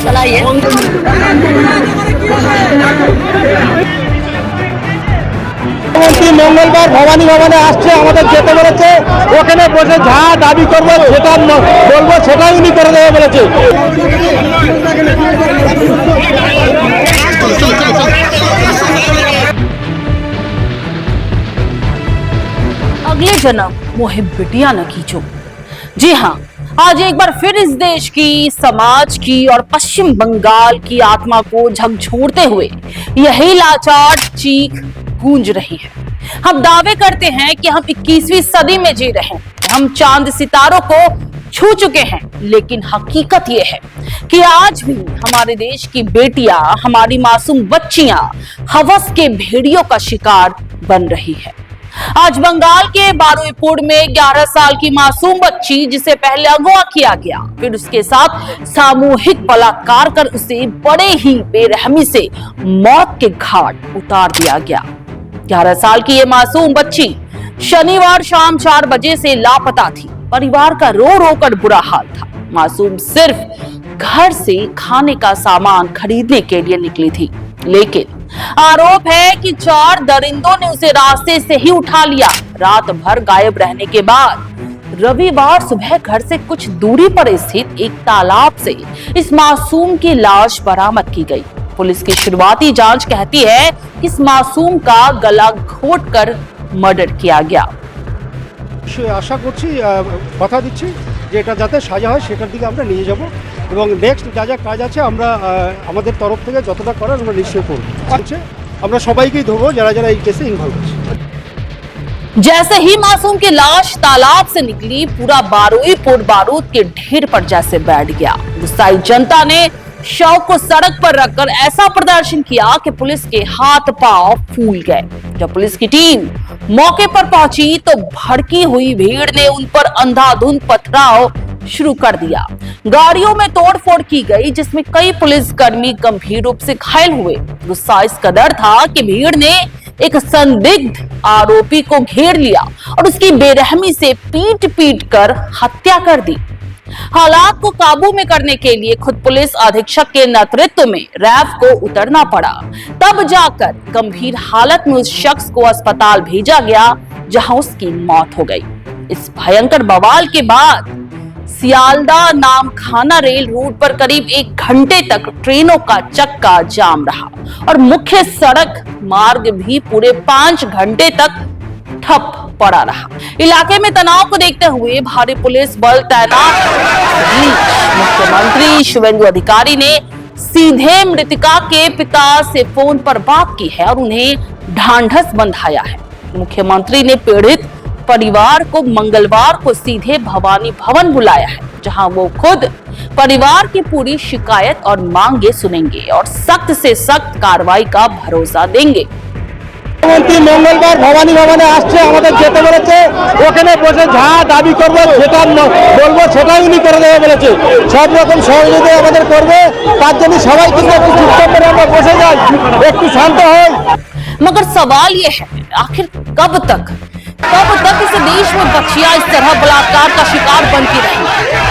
चलाइए। মুখ্যমন্ত্রী মঙ্গলবার ভবানী ভবনে আসছে, আমাদের যেতে বলেছে, ওখানে বসে যা দাবি করবো সেটা বলবো, সেটাই উনি করে দেবে বলেছে। अगले जन्म मोहे बिटिया न कीचो। जी हाँ, आज एक बार फिर इस देश की, समाज की और पश्चिम बंगाल की आत्मा को झकझोरते हुए यही लाचार चीख गूंज रही है। हम दावे करते हैं कि हम 21वीं सदी में जी रहे हैं, हम चांद सितारों को छू चुके हैं, लेकिन हकीकत यह है कि आज भी हमारे देश की बेटियां, हमारी मासूम बच्चियां हवस के भेड़ियों का शिकार बन रही है। आज बंगाल के बारुईपुर में 11 साल की मासूम बच्ची, जिसे पहले अगवा किया गया, फिर उसके साथ सामूहिक बलात्कार कर उसे बड़े ही बेरहमी से मौत के घाट उतार दिया गया। 11 साल की ये मासूम बच्ची शनिवार शाम 4 बजे से लापता थी। परिवार का रो रो कर बुरा हाल था। मासूम सिर्फ घर से खाने का सामान खरीदने के लिए निकली थी, लेकिन आरोप है कि 4 दरिंदों ने उसे रास्ते से ही उठा लिया। रात भर गायब रहने के बाद रविवार सुबह घर से कुछ दूरी पर स्थित एक तालाब से इस मासूम की लाश बरामद की गई। पुलिस की शुरुआती जांच कहती है कि इस मासूम का गला घोंटकर मर्डर किया गया। আশা করছি, কথা দিচ্ছি যে এটা যাতে সাজা হয় সেটার দিকে আমরা নিয়ে যাব এবং নেক্সট যা যা কাজ আছে আমরা আমাদের তরফ থেকে যতটা করার আমরা নিশ্চয়ই করব। আমরা সবাইকেই ধরবো যারা যারা এই কেসে ইনভলভ আছে। जैसे ही मासूम की लाश तालाब से निकली, पूरा बारुईपुर बारूद के ढेर पर जैसे बैठ गया। गुस्साई जनता ने शव को सड़क पर रखकर ऐसा प्रदर्शन किया कि पुलिस के हाथ पांव फूल गए। जब पुलिस की टीम मौके पर पहुंची तो भड़की हुई भीड़ ने उन पर अंधाधुंध पथराव शुरू कर दिया। गाड़ियों में तोड़फोड़ की गई, जिसमें कई पुलिसकर्मी गंभीर रूप से घायल हुए। गुस्सा इस कदर था कि भीड़ ने एक संदिग्ध आरोपी को घेर लिया और उसकी बेरहमी से पीट पीट कर हत्या कर दी। हालात को काबू में करने के लिए खुद पुलिस अधीक्षक के नेतृत्व में रैफ को उतरना पड़ा। तब जाकर गंभीर हालत में उस शख्स को अस्पताल भेजा गया, जहां उसकी मौत हो गई। इस भयंकर बवाल के बाद सियालदा नामखाना रेल रूट पर करीब 1 घंटे तक ट्रेनों का चक्का जाम रहा और मुख्य सड़क मार्ग भी पूरे 5 घंटे तक ठप पड़ा रहा। इलाके में तनाव को देखते हुए भारी पुलिस बल तैनात। मुख्यमंत्री शुवेंदु अधिकारी ने सीधे मृतका के पिता से फोन पर बात की है और उन्हें ढांढस बंधाया है। मुख्यमंत्री ने पीड़ित परिवार को मंगलवार को सीधे भवानी भवन बुलाया है, जहां वो खुद परिवार की पूरी शिकायत और मांगे सुनेंगे और सख्त से सख्त कार्रवाई का भरोसा देंगे। মুখ্যমন্ত্রী মঙ্গলবার ভবানী ভবনে আসছে, আমাদের যেতে বলেছে, ওখানে বসে যা দাবি করবো সেটা বলবো, সেটাই উনি করে দেবে বলেছে। সব রকম সহযোগিতা আমাদের করবে, তার জন্য সবাই কিন্তু একটু চুপচাপ করে আমরা বসে যাই, একটু শান্ত হই। मगर सवाल ये है, आखिर कब तक इस देश में बच्चियां इस तरह बलात्कार का शिकार बनती रही?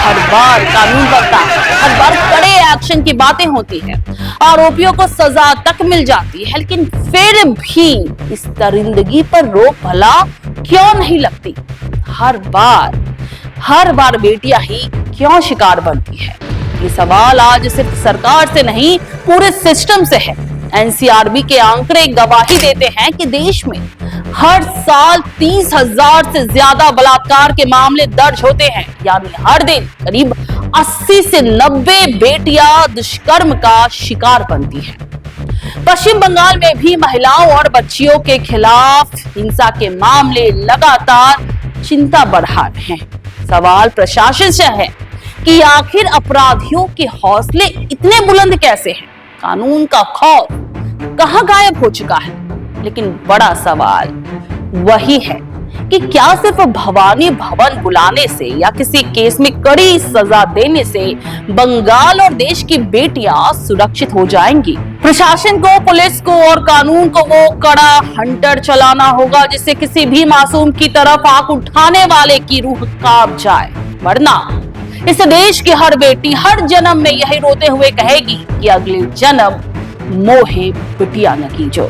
हर बार कानून बनता है, हर बार कड़े एक्शन की बातें होती है, आरोपियों को सजा तक मिल जाती है, लेकिन फिर भी इस दरिंदगी पर रोक भला क्यों नहीं लगती? हर बार बेटियां ही क्यों शिकार बनती है? ये सवाल आज सिर्फ सरकार से नहीं, पूरे सिस्टम से है। एनसीआरबी के आंकड़े गवाही देते हैं कि देश में हर साल 30,000 से ज्यादा बलात्कार के मामले दर्ज होते हैं, यानी हर दिन करीब 80 से 90 बेटियां दुष्कर्म का शिकार बनती हैं। पश्चिम बंगाल में भी महिलाओं और बच्चियों के खिलाफ हिंसा के मामले लगातार चिंता बढ़ा रहे हैं। सवाल प्रशासन से है कि आखिर अपराधियों के हौसले इतने बुलंद कैसे हैं? कानून का खौफ कहां गायब हो चुका है? लेकिन बड़ा सवाल वही है कि क्या सिर्फ भवानी भवन बुलाने से या किसी केस में कड़ी सजा देने से बंगाल और देश की बेटियां सुरक्षित हो जाएंगी? प्रशासन को, पुलिस को और कानून को वो कड़ा हंटर चलाना होगा जिससे किसी भी मासूम की तरफ आंख उठाने वाले की रूह कांप जाए, वरना इस देश की हर बेटी हर जन्म में यही रोते हुए कहेगी कि अगले जन्म मोहे बिटिया न कीजो।